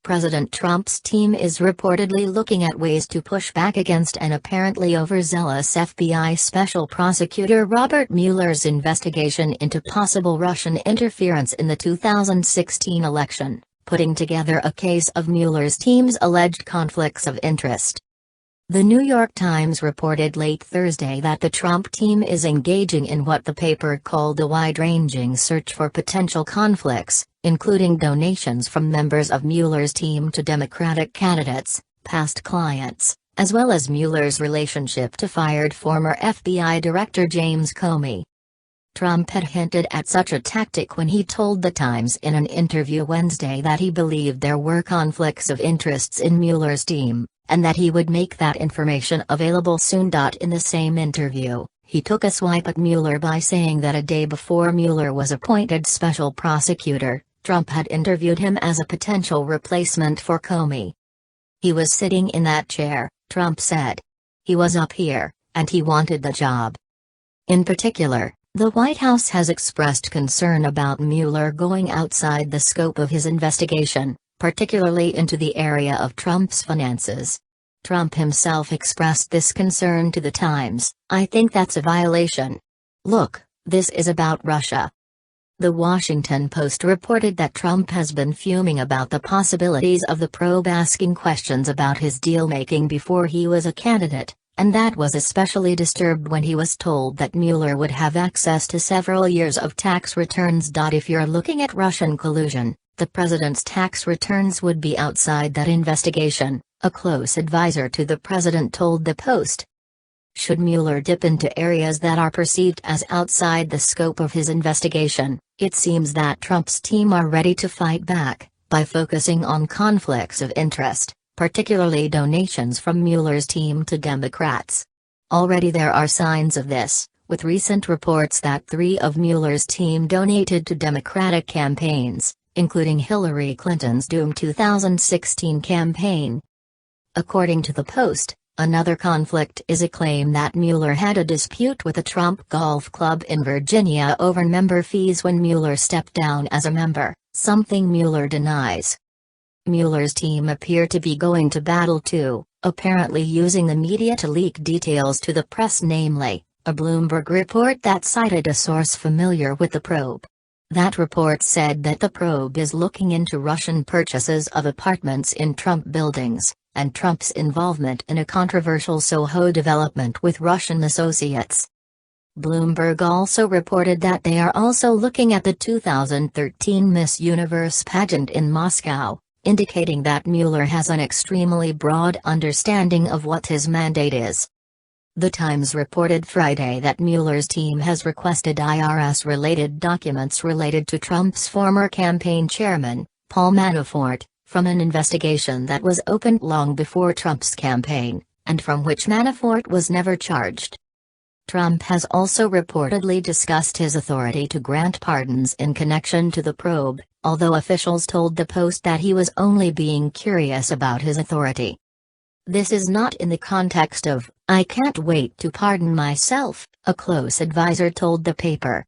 President Trump's team is reportedly looking at ways to push back against an apparently overzealous FBI Special Prosecutor Robert Mueller's investigation into possible Russian interference in the 2016 election, putting together a case of Mueller's team's alleged conflicts of interest. The New York Times reported late Thursday that the Trump team is engaging in what the paper called a wide-ranging search for potential conflicts, including donations from members of Mueller's team to Democratic candidates, past clients, as well as Mueller's relationship to fired former FBI Director James Comey. Trump had hinted at such a tactic when he told The Times in an interview Wednesday that he believed there were conflicts of interests in Mueller's team, and that he would make that information available soon. In the same interview, he took a swipe at Mueller by saying that a day before Mueller was appointed special prosecutor, Trump had interviewed him as a potential replacement for Comey. "He was sitting in that chair," Trump said. "He was up here, and he wanted the job." In particular, the White House has expressed concern about Mueller going outside the scope of his investigation, particularly into the area of Trump's finances. Trump himself expressed this concern to The Times. "I think that's a violation. Look, this is about Russia." The Washington Post reported that Trump has been fuming about the possibilities of the probe asking questions about his deal-making before he was a candidate, and that was especially disturbed when he was told that Mueller would have access to several years of tax returns. If you're looking at Russian collusion, the president's tax returns would be outside that investigation, a close advisor to the president told the Post. Should Mueller dip into areas that are perceived as outside the scope of his investigation, it seems that Trump's team are ready to fight back, by focusing on conflicts of interest, particularly donations from Mueller's team to Democrats. Already there are signs of this, with recent reports that 3 of Mueller's team donated to Democratic campaigns, including Hillary Clinton's doomed 2016 campaign. According to the Post, another conflict is a claim that Mueller had a dispute with a Trump golf club in Virginia over member fees when Mueller stepped down as a member, something Mueller denies. Mueller's team appear to be going to battle too, apparently using the media to leak details to the press, namely, a Bloomberg report that cited a source familiar with the probe. That report said that the probe is looking into Russian purchases of apartments in Trump buildings, and Trump's involvement in a controversial Soho development with Russian associates. Bloomberg also reported that they are also looking at the 2013 Miss Universe pageant in Moscow, indicating that Mueller has an extremely broad understanding of what his mandate is. The Times reported Friday that Mueller's team has requested IRS-related documents related to Trump's former campaign chairman, Paul Manafort, from an investigation that was opened long before Trump's campaign, and from which Manafort was never charged. Trump has also reportedly discussed his authority to grant pardons in connection to the probe, although officials told the Post that he was only being curious about his authority. "This is not in the context of, 'I can't wait to pardon myself,'" a close advisor told the paper.